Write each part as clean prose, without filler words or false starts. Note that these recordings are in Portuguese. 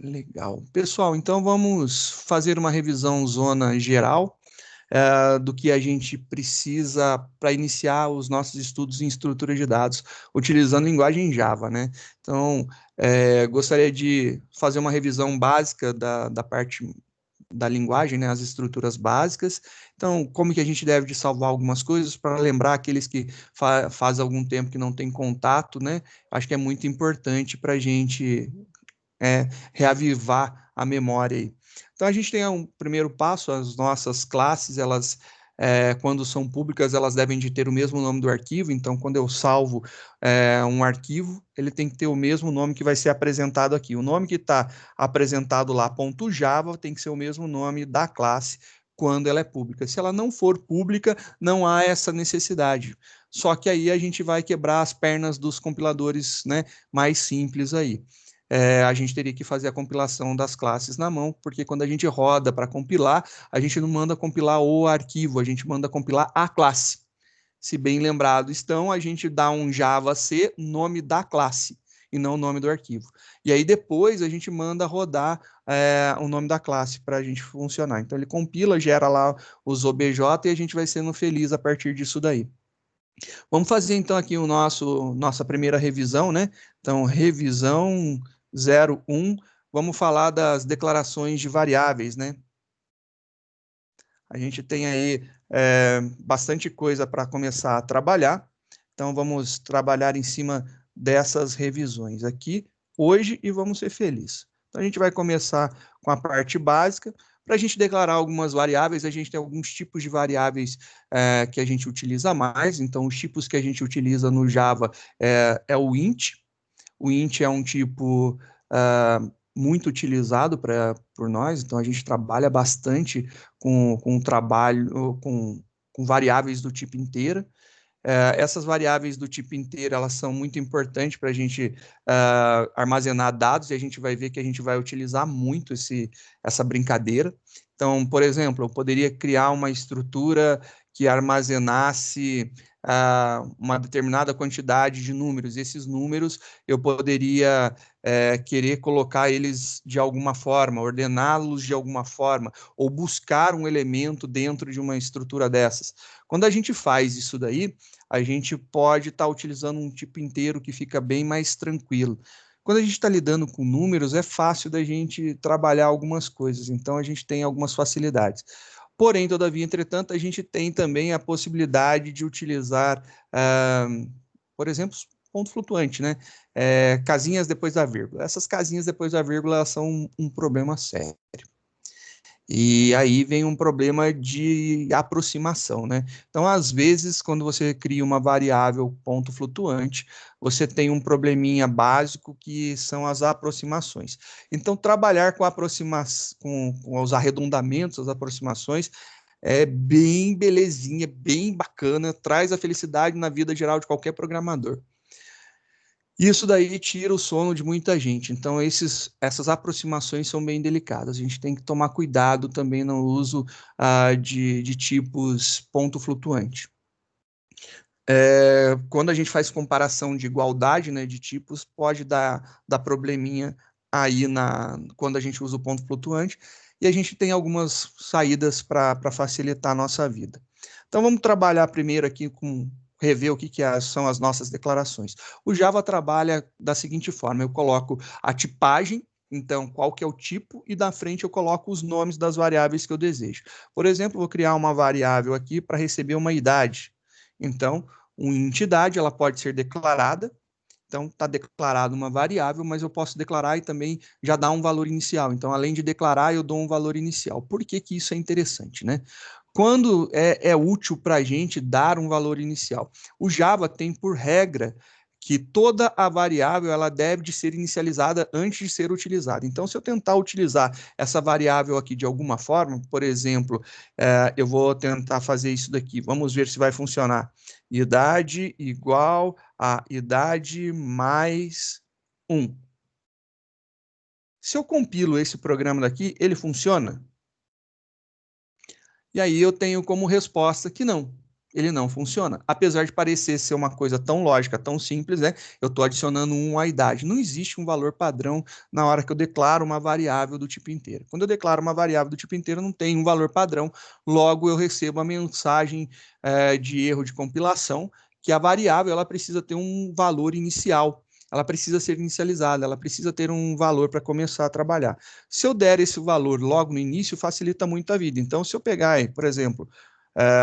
Legal. Pessoal, então vamos fazer uma revisão zona geral do que a gente precisa para iniciar os nossos estudos em estrutura de dados, utilizando linguagem Java, né? Então, gostaria de fazer uma revisão básica da parte da linguagem, né, as estruturas básicas. Então, como que a gente deve de salvar algumas coisas para lembrar aqueles que faz algum tempo que não tem contato, né? Acho que é muito importante para a gente reavivar a memória aí. Então, a gente tem um primeiro passo, as nossas classes, elas, quando são públicas, elas devem de ter o mesmo nome do arquivo. Então, quando eu salvo um arquivo, ele tem que ter o mesmo nome que vai ser apresentado aqui. O nome que está apresentado lá, .java, tem que ser o mesmo nome da classe quando ela é pública. Se ela não for pública, não há essa necessidade. Só que aí a gente vai quebrar as pernas dos compiladores, né, mais simples aí. A gente teria que fazer a compilação das classes na mão, porque quando a gente roda para compilar, a gente não manda compilar o arquivo, a gente manda compilar a classe. Se bem lembrado estão, a gente dá um Java C, nome da classe, e não o nome do arquivo. E aí depois a gente manda rodar o nome da classe para a gente funcionar. Então ele compila, gera lá os OBJ e a gente vai sendo feliz a partir disso daí. Vamos fazer então aqui nossa primeira revisão, né? Então, revisão 01, vamos falar das declarações de variáveis, né? A gente tem aí bastante coisa para começar a trabalhar, então vamos trabalhar em cima dessas revisões aqui hoje e vamos ser felizes. Então, a gente vai começar com a parte básica. Para a gente declarar algumas variáveis, a gente tem alguns tipos de variáveis que a gente utiliza mais. Então, os tipos que a gente utiliza no Java é o int. O int é um tipo muito utilizado por nós, então a gente trabalha bastante com trabalho, com variáveis do tipo inteira. Essas variáveis do tipo inteiro, elas são muito importantes para a gente armazenar dados, e a gente vai ver que a gente vai utilizar muito essa brincadeira. Então, por exemplo, eu poderia criar uma estrutura que armazenasse uma determinada quantidade de números. E esses números eu poderia querer colocar eles de alguma forma, ordená-los de alguma forma, ou buscar um elemento dentro de uma estrutura dessas. Quando a gente faz isso daí, a gente pode estar utilizando um tipo inteiro que fica bem mais tranquilo. Quando a gente está lidando com números, é fácil da gente trabalhar algumas coisas, então a gente tem algumas facilidades. Porém, todavia, entretanto, a gente tem também a possibilidade de utilizar, por exemplo, ponto flutuante, né? Casinhas depois da vírgula. Essas casinhas depois da vírgula são um problema sério. E aí vem um problema de aproximação, né? Então, às vezes, quando você cria uma variável ponto flutuante, você tem um probleminha básico que são as aproximações. Então, trabalhar com os arredondamentos, as aproximações, é bem belezinha, bem bacana, traz a felicidade na vida geral de qualquer programador. Isso daí tira o sono de muita gente. Então, essas aproximações são bem delicadas. A gente tem que tomar cuidado também no uso de tipos ponto flutuante. Quando a gente faz comparação de igualdade, né, de tipos, pode dar probleminha aí quando a gente usa o ponto flutuante, e a gente tem algumas saídas para facilitar a nossa vida. Então, vamos trabalhar primeiro aqui rever o que são as nossas declarações. O Java trabalha da seguinte forma: eu coloco a tipagem, então qual que é o tipo, e na frente eu coloco os nomes das variáveis que eu desejo. Por exemplo, vou criar uma variável aqui para receber uma idade. Então, uma entidade, ela pode ser declarada, então está declarada uma variável, mas eu posso declarar e também já dar um valor inicial. Então, além de declarar, eu dou um valor inicial. Por que que isso é interessante, né? Quando é útil para a gente dar um valor inicial? O Java tem por regra que toda a variável ela deve de ser inicializada antes de ser utilizada. Então, se eu tentar utilizar essa variável aqui de alguma forma, por exemplo, eu vou tentar fazer isso daqui, vamos ver se vai funcionar. Idade igual a idade mais 1. Se eu compilo esse programa daqui, ele funciona? E aí eu tenho como resposta que não. ele não funciona. Apesar de parecer ser uma coisa tão lógica, tão simples, né? Eu estou adicionando 1 à idade. Não existe um valor padrão na hora que eu declaro uma variável do tipo inteiro. Quando eu declaro uma variável do tipo inteiro, não tem um valor padrão, logo eu recebo a mensagem de erro de compilação, que a variável ela precisa ter um valor inicial. Ela precisa ser inicializada, ela precisa ter um valor para começar a trabalhar. Se eu der esse valor logo no início, facilita muito a vida. Então, se eu pegar, por exemplo,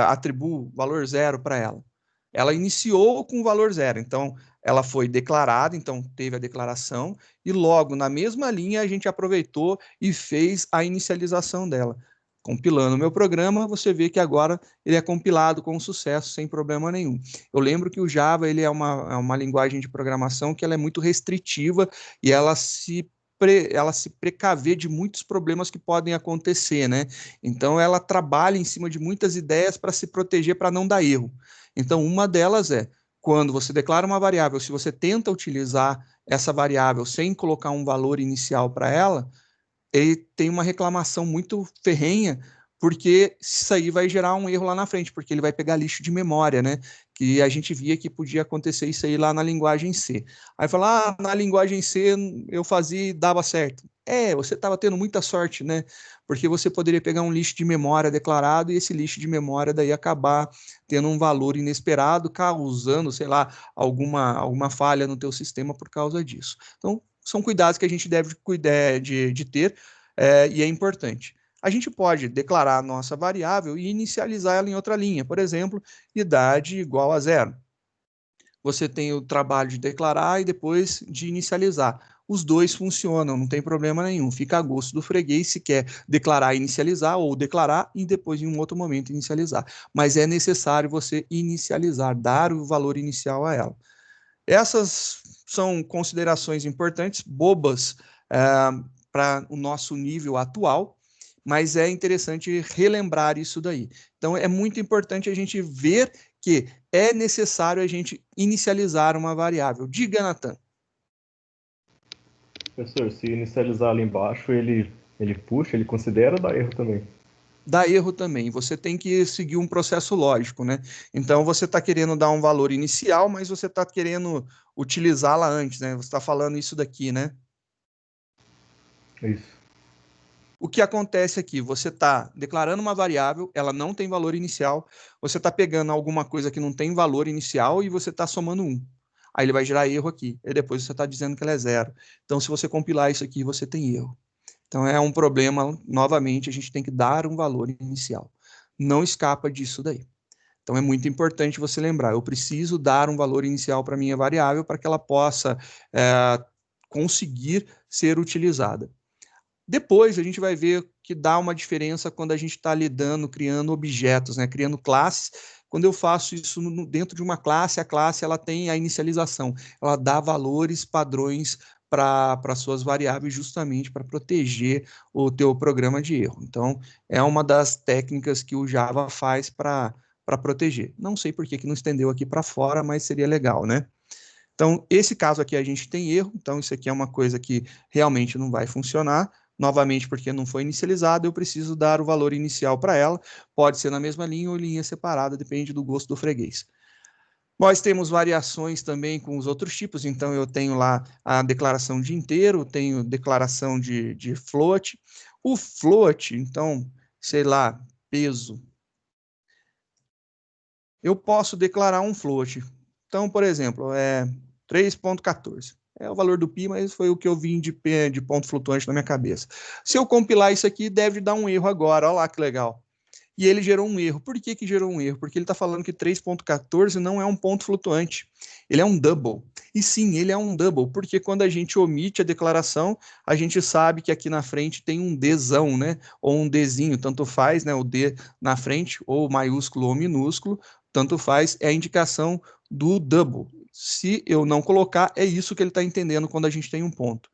atribuo valor 0 para ela. Ela iniciou com valor 0, então ela foi declarada, então teve a declaração, e logo na mesma linha a gente aproveitou e fez a inicialização dela. Compilando o meu programa, você vê que agora ele é compilado com sucesso, sem problema nenhum. Eu lembro que o Java ele é uma linguagem de programação que ela é muito restritiva e ela se precaver de muitos problemas que podem acontecer, né? Então, ela trabalha em cima de muitas ideias para se proteger, para não dar erro. Então, uma delas é, quando você declara uma variável, se você tenta utilizar essa variável sem colocar um valor inicial para ela, ele tem uma reclamação muito ferrenha, porque isso aí vai gerar um erro lá na frente, porque ele vai pegar lixo de memória, né? Que a gente via que podia acontecer isso aí lá na linguagem C. Aí fala, na linguagem C eu fazia e dava certo. Você estava tendo muita sorte, né? Porque você poderia pegar um lixo de memória declarado e esse lixo de memória daí acabar tendo um valor inesperado, causando, sei lá, alguma falha no teu sistema por causa disso. Então, são cuidados que a gente deve cuidar de ter, e é importante. A gente pode declarar a nossa variável e inicializar ela em outra linha, por exemplo, idade igual a 0. Você tem o trabalho de declarar e depois de inicializar. Os dois funcionam, não tem problema nenhum. Fica a gosto do freguês se quer declarar e inicializar, ou declarar e depois, em um outro momento, inicializar. Mas é necessário você inicializar, dar o valor inicial a ela. Essas são considerações importantes, bobas, para o nosso nível atual, mas é interessante relembrar isso daí. Então, é muito importante a gente ver que é necessário a gente inicializar uma variável. Diga, Nathan. Professor, se inicializar ali embaixo, ele puxa, ele considera ou dá erro também? Dá erro também. Você tem que seguir um processo lógico, né? Então, você está querendo dar um valor inicial, mas você está querendo utilizá-la antes, né? Você está falando isso daqui, né? Isso. O que acontece aqui? Você está declarando uma variável, ela não tem valor inicial, você está pegando alguma coisa que não tem valor inicial e você está somando 1. Aí ele vai gerar erro aqui, e depois você está dizendo que ela é 0. Então, se você compilar isso aqui, você tem erro. Então, é um problema, novamente, a gente tem que dar um valor inicial. Não escapa disso daí. Então, é muito importante você lembrar, eu preciso dar um valor inicial para a minha variável para que ela possa conseguir ser utilizada. Depois a gente vai ver que dá uma diferença quando a gente está lidando, criando objetos, né? Criando classes. Quando eu faço isso dentro de uma classe, a classe ela tem a inicialização, ela dá valores padrões para suas variáveis justamente para proteger o teu programa de erro. Então, é uma das técnicas que o Java faz para proteger. Não sei por que não estendeu aqui para fora, mas seria legal, né? Então, esse caso aqui a gente tem erro, então isso aqui é uma coisa que realmente não vai funcionar. Novamente, porque não foi inicializado, eu preciso dar o valor inicial para ela. Pode ser na mesma linha ou linha separada, depende do gosto do freguês. Nós temos variações também com os outros tipos, então eu tenho lá a declaração de inteiro, tenho declaração de float. O float, então, sei lá, peso. Eu posso declarar um float. Então, por exemplo, 3,14. É o valor do pi, mas foi o que eu vim de ponto flutuante na minha cabeça. Se eu compilar isso aqui, deve dar um erro agora. Olha lá que legal. E ele gerou um erro. Por que gerou um erro? Porque ele está falando que 3,14 não é um ponto flutuante. Ele é um double. E sim, ele é um double, porque quando a gente omite a declaração, a gente sabe que aqui na frente tem um Dzão, né? Ou um Dzinho, tanto faz, né? O D na frente, ou maiúsculo ou minúsculo, tanto faz, é a indicação do double. Se eu não colocar, é isso que ele está entendendo quando a gente tem um ponto.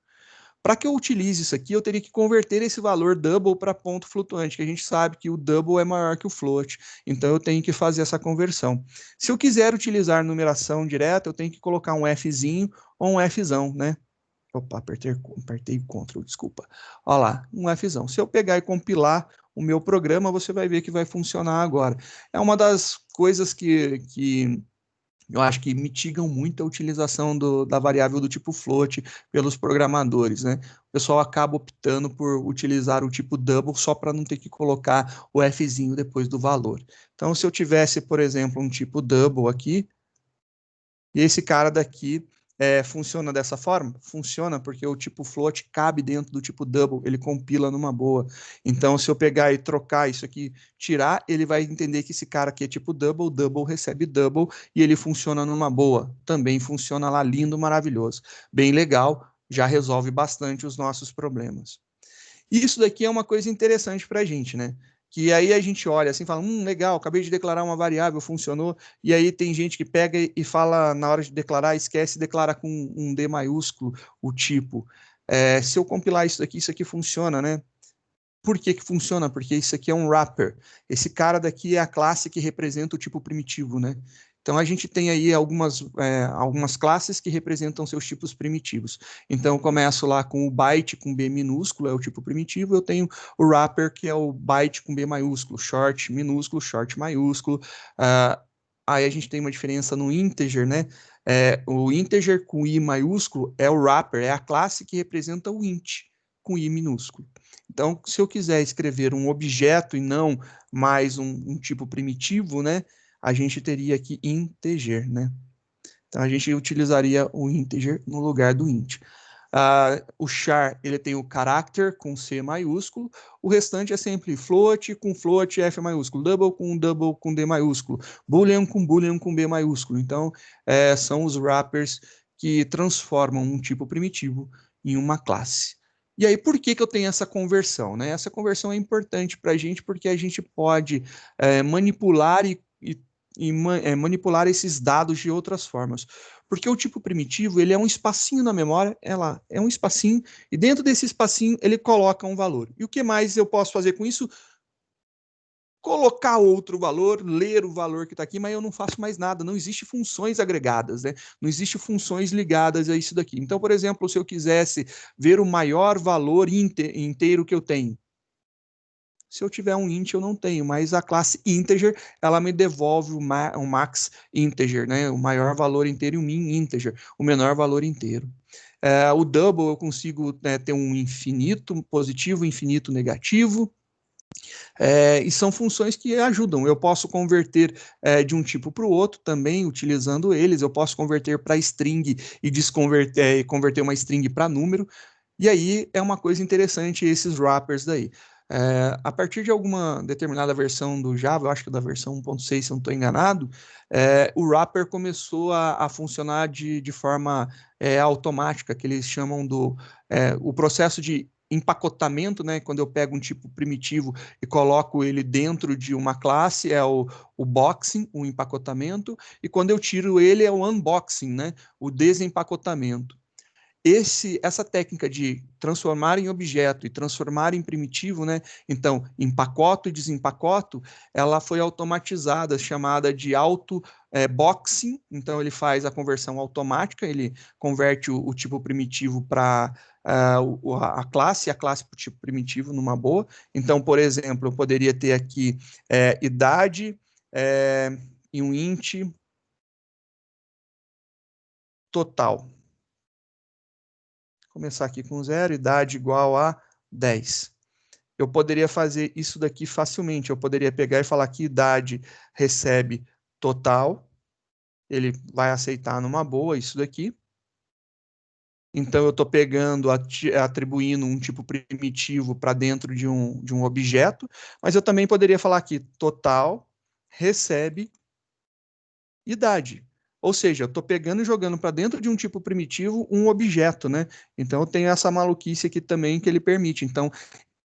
Para que eu utilize isso aqui, eu teria que converter esse valor double para ponto flutuante, que a gente sabe que o double é maior que o float, então eu tenho que fazer essa conversão. Se eu quiser utilizar numeração direta, eu tenho que colocar um Fzinho ou um Fzão, né? Opa, apertei o Ctrl, desculpa. Olha lá, um Fzão. Se eu pegar e compilar o meu programa, você vai ver que vai funcionar agora. É uma das coisas que eu acho que mitigam muito a utilização da variável do tipo float pelos programadores, né? O pessoal acaba optando por utilizar o tipo double só para não ter que colocar o Fzinho depois do valor. Então, se eu tivesse, por exemplo, um tipo double aqui, e esse cara daqui funciona dessa forma? Funciona porque o tipo float cabe dentro do tipo double, ele compila numa boa. Então, se eu pegar e trocar isso aqui, tirar, ele vai entender que esse cara aqui é tipo double, double recebe double, e ele funciona numa boa. Também funciona lá lindo, maravilhoso. Bem legal, já resolve bastante os nossos problemas. Isso daqui é uma coisa interessante para a gente, né? Que aí a gente olha assim e fala, legal, acabei de declarar uma variável, funcionou, e aí tem gente que pega e fala, na hora de declarar, esquece e declara com um D maiúsculo o tipo. Se eu compilar isso aqui funciona, né? Por que que funciona? Porque isso aqui é um wrapper. Esse cara daqui é a classe que representa o tipo primitivo, né? Então a gente tem aí algumas classes que representam seus tipos primitivos. Então eu começo lá com o byte com B minúsculo, é o tipo primitivo, eu tenho o wrapper, que é o byte com B maiúsculo, short minúsculo, short maiúsculo. Aí a gente tem uma diferença no integer, né? O integer com I maiúsculo é o wrapper, é a classe que representa o int com I minúsculo. Então, se eu quiser escrever um objeto e não mais um tipo primitivo, né, a gente teria aqui integer, né? Então, a gente utilizaria o integer no lugar do int. O char, ele tem o character com C maiúsculo, o restante é sempre float F maiúsculo, double com D maiúsculo, boolean com B maiúsculo. Então, são os wrappers que transformam um tipo primitivo em uma classe. E aí, por que eu tenho essa conversão? Né? Essa conversão é importante para a gente porque a gente pode manipular manipular esses dados de outras formas. Porque o tipo primitivo, ele é um espacinho na memória, ela é um espacinho, e dentro desse espacinho ele coloca um valor. E o que mais eu posso fazer com isso? Colocar outro valor, ler o valor que está aqui, mas eu não faço mais nada. Não existe funções agregadas, né? Não existe funções ligadas a isso daqui. Então, por exemplo, se eu quisesse ver o maior valor inteiro que eu tenho, se eu tiver um int, eu não tenho, mas a classe integer, ela me devolve o max integer, né? O maior valor inteiro e o min integer, o menor valor inteiro. O double eu consigo ter um infinito positivo, infinito negativo, e são funções que ajudam. Eu posso converter de um tipo para o outro também, utilizando eles. Eu posso converter para string e converter uma string para número. E aí é uma coisa interessante esses wrappers daí. A partir de alguma determinada versão do Java, eu acho que da versão 1.6, se eu não estou enganado, o wrapper começou a funcionar de forma automática, que eles chamam o processo de empacotamento, né? Quando eu pego um tipo primitivo e coloco ele dentro de uma classe, é o boxing, o empacotamento, e quando eu tiro ele é o unboxing, né? O desempacotamento. Essa técnica de transformar em objeto e transformar em primitivo, né? Então, empacoto e desempacoto, ela foi automatizada, chamada de auto-boxing. Então, ele faz a conversão automática, ele converte o tipo primitivo para a classe para o tipo primitivo numa boa. Então, por exemplo, eu poderia ter aqui idade e um int total. Começar aqui com 0, idade igual a 10. Eu poderia fazer isso daqui facilmente. Eu poderia pegar e falar que idade recebe total. Ele vai aceitar numa boa isso daqui. Então, eu estou pegando, atribuindo um tipo primitivo para dentro de um objeto. Mas eu também poderia falar aqui, total recebe idade. Ou seja, eu estou pegando e jogando para dentro de um tipo primitivo um objeto, né? Então eu tenho essa maluquice aqui também que ele permite. Então,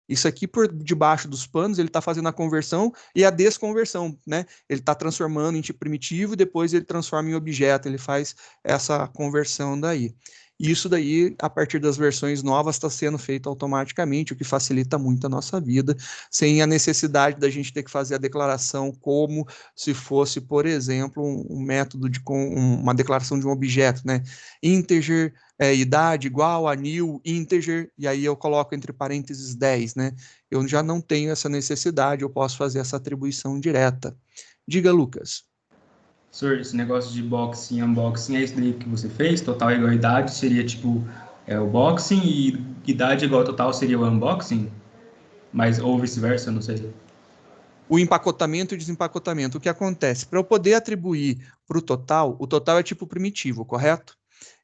isso aqui por debaixo dos panos, ele está fazendo a conversão e a desconversão, né? Ele está transformando em tipo primitivo e depois ele transforma em objeto, ele faz essa conversão daí. E isso daí, a partir das versões novas, está sendo feito automaticamente, o que facilita muito a nossa vida, sem a necessidade da gente ter que fazer a declaração como se fosse, por exemplo, um método de uma declaração de um objeto, né? Integer, idade igual a new integer, e aí eu coloco entre parênteses 10, né? Eu já não tenho essa necessidade, eu posso fazer essa atribuição direta. Diga, Lucas. Senhor, esse negócio de boxing e unboxing é isso daí que você fez? Total igual a idade seria tipo o boxing e idade igual a total seria o unboxing? Mas ou vice-versa, não sei. O empacotamento e desempacotamento. O que acontece? Para eu poder atribuir para o total é tipo primitivo, correto?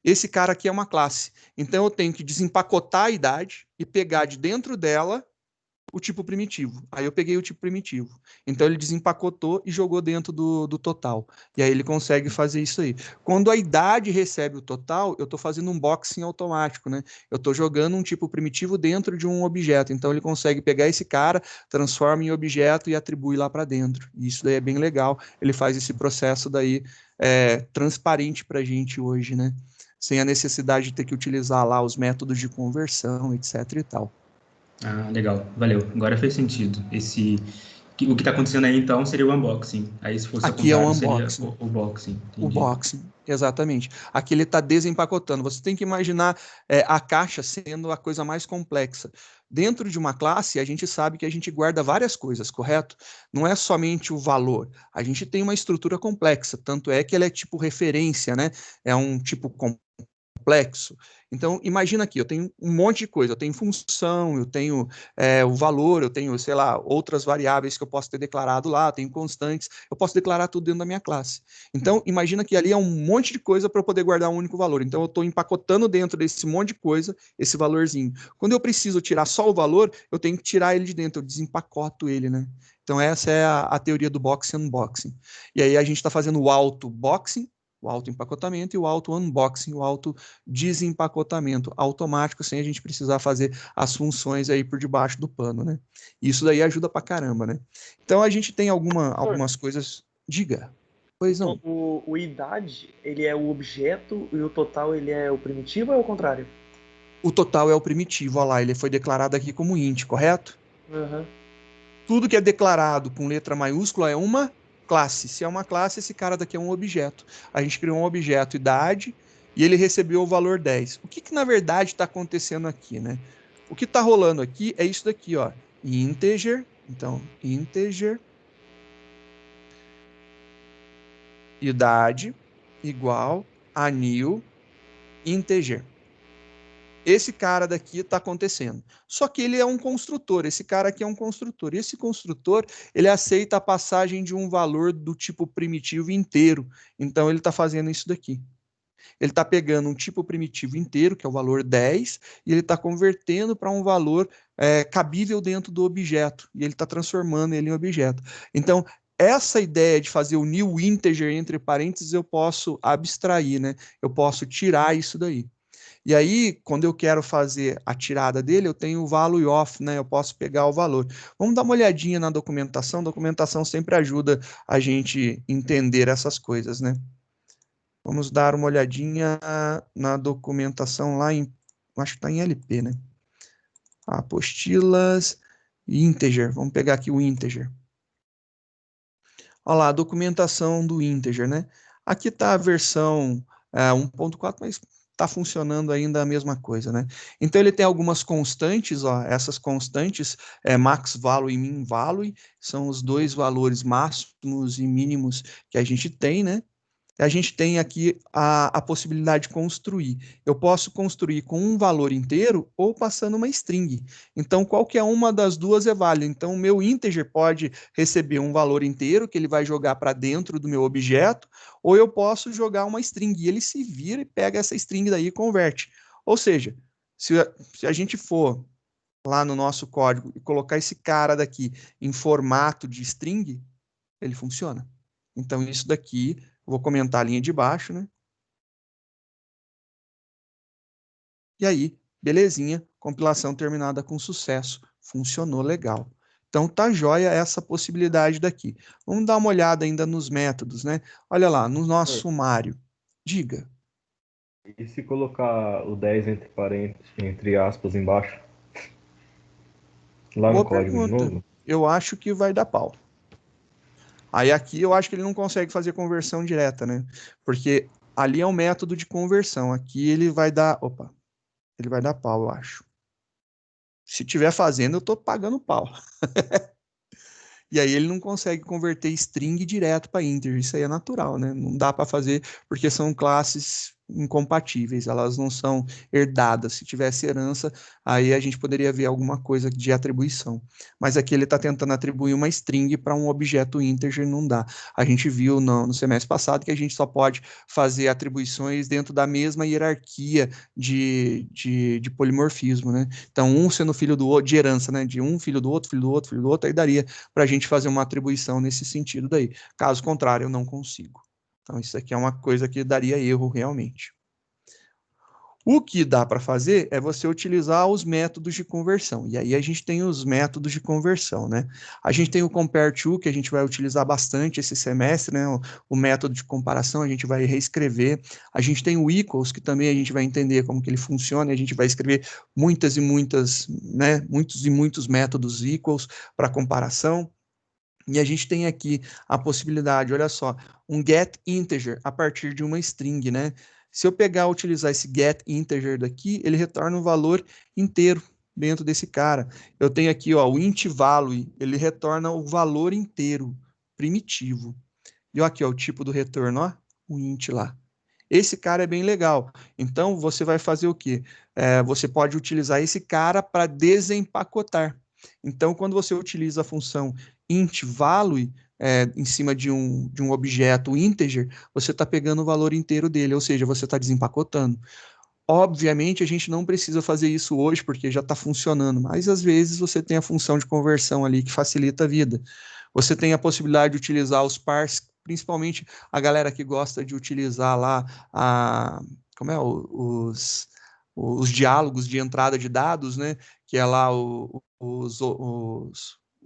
Esse cara aqui é uma classe. Então eu tenho que desempacotar a idade e pegar de dentro dela o tipo primitivo. Aí eu peguei o tipo primitivo. Então ele desempacotou e jogou dentro do total. E aí ele consegue fazer isso aí. Quando a idade recebe o total, eu estou fazendo um boxing automático, né? Eu estou jogando um tipo primitivo dentro de um objeto. Então ele consegue pegar esse cara, transforma em objeto e atribui lá para dentro. E isso daí é bem legal. Ele faz esse processo daí transparente para a gente hoje, né? Sem a necessidade de ter que utilizar lá os métodos de conversão, etc e tal. Ah, legal. Valeu. Agora fez sentido. O que está acontecendo aí, então, seria o unboxing. Aí, se fosse ao Aqui é o contrário, seria unboxing. o boxing. O Entendi. boxing, exatamente. Aqui ele está desempacotando. Você tem que imaginar a caixa sendo a coisa mais complexa. Dentro de uma classe, a gente sabe que a gente guarda várias coisas, correto? Não é somente o valor. A gente tem uma estrutura complexa, tanto é que ela é tipo referência, né? É um tipo complexo. Então, imagina aqui, eu tenho um monte de coisa, eu tenho função, eu tenho o valor, eu tenho, sei lá, outras variáveis que eu posso ter declarado lá, eu tenho constantes, eu posso declarar tudo dentro da minha classe. Então, imagina que ali é um monte de coisa para eu poder guardar um único valor. Então, eu estou empacotando dentro desse monte de coisa, esse valorzinho. Quando eu preciso tirar só o valor, eu tenho que tirar ele de dentro, eu desempacoto ele, né? Então, essa é a teoria do boxing e unboxing. E aí a gente está fazendo o auto-boxing, o auto-empacotamento, e o auto-unboxing, o auto-desempacotamento automático, sem a gente precisar fazer as funções aí por debaixo do pano, né? Isso daí ajuda pra caramba, né? Então a gente tem algumas coisas. Diga. Pois Então, não. o idade, ele é o objeto e o total, ele é o primitivo ou é o contrário? O total é o primitivo, olha lá, ele foi declarado aqui como int, correto? Uhum. Tudo que é declarado com letra maiúscula é uma classe. Se é uma classe, esse cara daqui é um objeto. A gente criou um objeto idade e ele recebeu o valor 10. O que na verdade está acontecendo aqui, né? O que está rolando aqui é isso daqui, ó. Integer, então, integer, idade igual a new integer. Esse cara daqui está acontecendo. Só que ele é um construtor, esse cara aqui é um construtor. E esse construtor, ele aceita a passagem de um valor do tipo primitivo inteiro. Então, ele está fazendo isso daqui. Ele está pegando um tipo primitivo inteiro, que é o valor 10, e ele está convertendo para um valor cabível dentro do objeto. E ele está transformando ele em objeto. Então, essa ideia de fazer o new integer entre parênteses, eu posso abstrair, né? Eu posso tirar isso daí. E aí, quando eu quero fazer a tirada dele, eu tenho o value of, né? Eu posso pegar o valor. Vamos dar uma olhadinha na documentação. A documentação sempre ajuda a gente entender essas coisas, né? Vamos dar uma olhadinha na documentação lá em, acho que está em LP, né? Apostilas, integer. Vamos pegar aqui o integer. Olha lá, a documentação do integer, né? Aqui está a versão 1.4, mas está funcionando ainda a mesma coisa, né? Então ele tem algumas constantes, ó, essas constantes, max value e min value, são os dois valores máximos e mínimos que a gente tem, né? A gente tem aqui a possibilidade de construir. Eu posso construir com um valor inteiro ou passando uma string. Então, qualquer uma das duas é válida. Então, o meu integer pode receber um valor inteiro que ele vai jogar para dentro do meu objeto, ou eu posso jogar uma string e ele se vira e pega essa string daí e converte. Ou seja, se a gente for lá no nosso código e colocar esse cara daqui em formato de string, ele funciona. Então, isso daqui, vou comentar a linha de baixo, né? E aí, belezinha, compilação terminada com sucesso, funcionou legal. Então, tá jóia essa possibilidade daqui. Vamos dar uma olhada ainda nos métodos, né? Olha lá, no nosso sumário. Diga. E se colocar o 10 entre parênteses, entre aspas, embaixo? Lá no Boa código de pergunta. novo? Eu acho que vai dar pau. Aí aqui eu acho que ele não consegue fazer conversão direta, né? Porque ali é um método de conversão. Aqui ele vai dar. Opa, ele vai dar pau, eu acho. Se tiver fazendo, eu tô pagando pau. E aí ele não consegue converter string direto para integer. Isso aí é natural, né? Não dá para fazer porque são classes incompatíveis, elas não são herdadas. Se tivesse herança, aí a gente poderia ver alguma coisa de atribuição. Mas aqui ele está tentando atribuir uma string para um objeto integer, não dá. A gente viu no semestre passado que a gente só pode fazer atribuições dentro da mesma hierarquia de polimorfismo, né? Então, um sendo filho do outro, de herança, né? De um filho do outro, filho do outro, filho do outro, aí daria para a gente fazer uma atribuição nesse sentido daí. Caso contrário, eu não consigo. Então, isso aqui é uma coisa que daria erro realmente. O que dá para fazer é você utilizar os métodos de conversão. E aí a gente tem os métodos de conversão, né? A gente tem o compare to, que a gente vai utilizar bastante esse semestre, né? O método de comparação a gente vai reescrever. A gente tem o equals, que também a gente vai entender como que ele funciona, e a gente vai escrever muitas e muitas, né? Muitos e muitos métodos equals para comparação. E a gente tem aqui a possibilidade, olha só, um get integer a partir de uma string, né? Se eu pegar e utilizar esse get integer daqui, ele retorna um valor inteiro dentro desse cara. Eu tenho aqui, ó, o int value, ele retorna o valor inteiro, primitivo. E ó, aqui, ó, o tipo do retorno, ó, o int lá. Esse cara é bem legal. Então, você vai fazer o quê? Você pode utilizar esse cara para desempacotar. Então, quando você utiliza a função int value em cima de um objeto integer, você está pegando o valor inteiro dele, ou seja, você está desempacotando. Obviamente, a gente não precisa fazer isso hoje, porque já está funcionando, mas às vezes você tem a função de conversão ali que facilita a vida. Você tem a possibilidade de utilizar os pars, principalmente a galera que gosta de utilizar lá como é, os diálogos de entrada de dados, né? Que é lá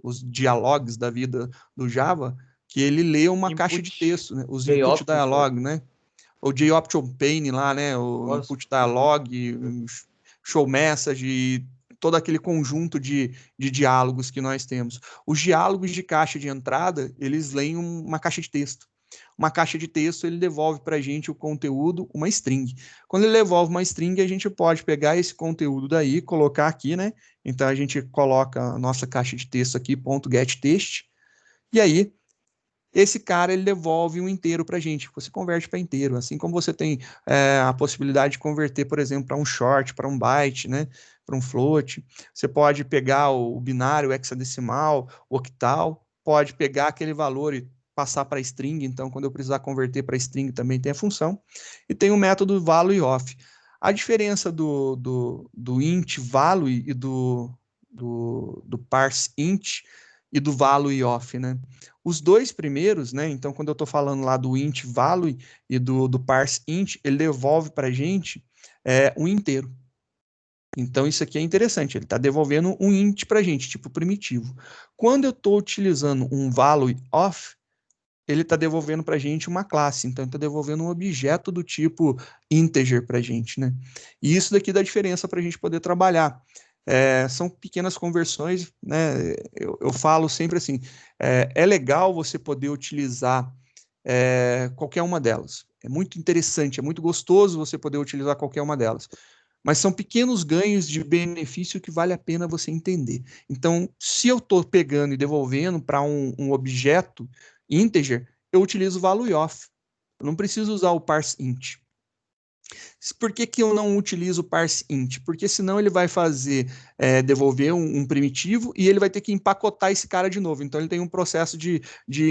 os dialogues da vida do Java, que ele lê uma caixa de texto, né? Os input JOP. dialog, né? O JOption pane lá, né? O Nossa, input dialog, o show message, todo aquele conjunto de diálogos que nós temos. Os diálogos de caixa de entrada, eles leem uma caixa de texto. Uma caixa de texto, ele devolve para a gente o conteúdo, uma string. Quando ele devolve uma string, a gente pode pegar esse conteúdo daí, colocar aqui, né? Então, a gente coloca a nossa caixa de texto aqui, .getText, e aí esse cara ele devolve um inteiro para a gente, você converte para inteiro, assim como você tem a possibilidade de converter, por exemplo, para um short, para um byte, né, para um float. Você pode pegar o binário, o hexadecimal, o octal, pode pegar aquele valor e passar para string, então quando eu precisar converter para string também tem a função. E tem o método value e off. A diferença do int value e do parse int e do value e off, né? Os dois primeiros, né? Então, quando eu estou falando lá do int value e do parse int, ele devolve para a gente um inteiro. Então, isso aqui é interessante. Ele está devolvendo um int para a gente, tipo primitivo. Quando eu estou utilizando um value off, ele está devolvendo para a gente uma classe. Então, ele está devolvendo um objeto do tipo integer para a gente, né? E isso daqui dá diferença para a gente poder trabalhar. São pequenas conversões, né? Eu falo sempre assim, é legal você poder utilizar qualquer uma delas. É muito interessante, é muito gostoso você poder utilizar qualquer uma delas. Mas são pequenos ganhos de benefício que vale a pena você entender. Então, se eu estou pegando e devolvendo para um objeto integer, eu utilizo o value off. Eu não preciso usar o parse int. Por que eu não utilizo o parse int? Porque senão ele vai fazer devolver um primitivo e ele vai ter que empacotar esse cara de novo. Então ele tem um processo de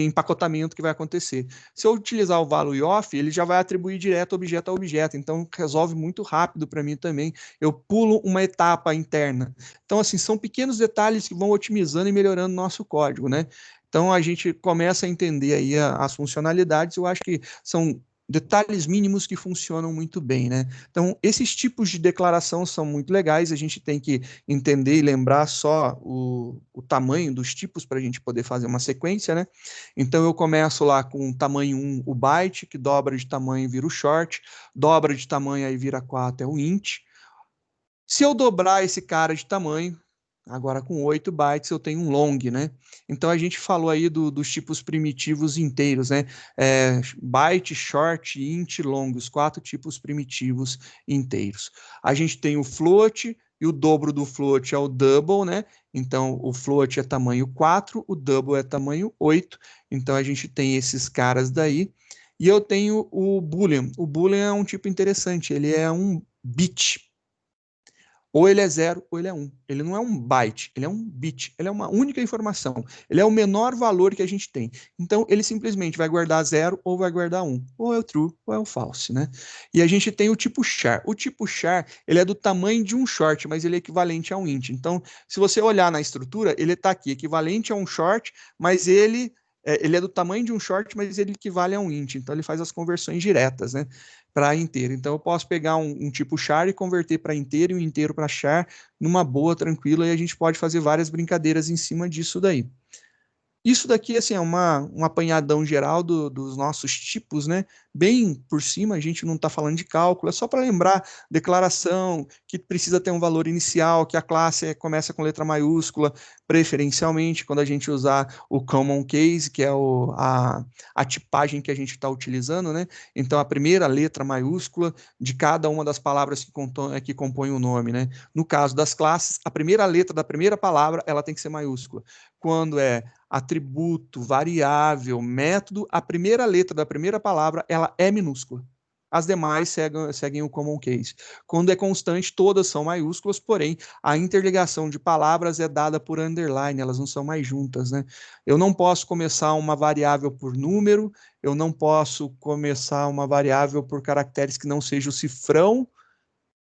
empacotamento que vai acontecer. Se eu utilizar o value off, ele já vai atribuir direto objeto a objeto. Então resolve muito rápido para mim também. Eu pulo uma etapa interna. Então assim, são pequenos detalhes que vão otimizando e melhorando o nosso código, né? Então a gente começa a entender aí as funcionalidades. Eu acho que são detalhes mínimos que funcionam muito bem, né? Então, esses tipos de declaração são muito legais, a gente tem que entender e lembrar só o tamanho dos tipos para a gente poder fazer uma sequência, né? Então, eu começo lá com tamanho 1, o byte, que dobra de tamanho e vira o short, dobra de tamanho aí vira 4, é o int. Se eu dobrar esse cara de tamanho, agora com 8 bytes eu tenho um long, né? Então a gente falou aí dos tipos primitivos inteiros, né? Byte, short, int, long, os 4 tipos primitivos inteiros. A gente tem o float, e o dobro do float é o double, né? Então o float é tamanho 4, o double é tamanho 8. Então a gente tem esses caras daí. E eu tenho o boolean. O boolean é um tipo interessante, ele é um bit. Ou ele é 0 ou ele é 1. Ele não é um byte, ele é um bit. Ele é uma única informação. Ele é o menor valor que a gente tem. Então, ele simplesmente vai guardar 0 ou vai guardar 1. Ou é o true ou é o false, né? E a gente tem o tipo char. O tipo char, ele é do tamanho de um short, mas ele é equivalente a um int. Então, se você olhar na estrutura, ele está aqui, equivalente a um short, mas ele é do tamanho de um short, mas ele equivale a um int. Então, ele faz as conversões diretas, né? Para inteiro. Então, eu posso pegar um tipo char e converter para inteiro e um inteiro para char numa boa, tranquila, e a gente pode fazer várias brincadeiras em cima disso daí. Isso daqui, assim, é um apanhadão geral dos nossos tipos, né? Bem por cima, a gente não está falando de cálculo, é só para lembrar declaração, que precisa ter um valor inicial, que a classe começa com letra maiúscula, preferencialmente, quando a gente usar o common case, que é a tipagem que a gente está utilizando, né? Então, a primeira letra maiúscula de cada uma das palavras que compõem o nome, né? No caso das classes, a primeira letra da primeira palavra, ela tem que ser maiúscula. Quando é atributo, variável, método, a primeira letra da primeira palavra, ela é minúscula. As demais seguem o common case. Quando é constante, todas são maiúsculas, porém, a interligação de palavras é dada por underline, elas não são mais juntas, né? Eu não posso começar uma variável por número, eu não posso começar uma variável por caracteres que não seja o cifrão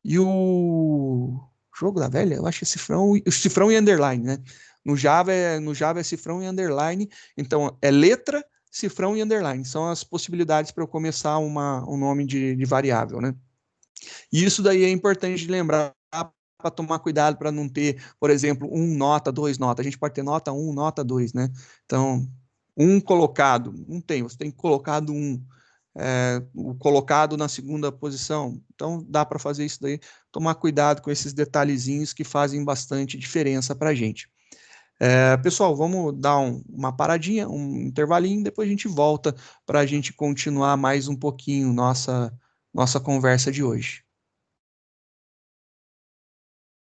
e o jogo da velha, eu acho que é cifrão e underline, né? No Java é cifrão e underline, então é letra, cifrão e underline. São as possibilidades para eu começar um nome de variável, né? E isso daí é importante de lembrar para tomar cuidado para não ter, por exemplo, 1 nota, 2 nota. A gente pode ter nota 1, nota 2, né? Então, colocado, não tem, você tem colocado 1. O colocado na segunda posição. Então, dá para fazer isso daí, tomar cuidado com esses detalhezinhos que fazem bastante diferença para a gente. Pessoal, vamos dar uma paradinha, um intervalinho, depois a gente volta para a gente continuar mais um pouquinho nossa conversa de hoje.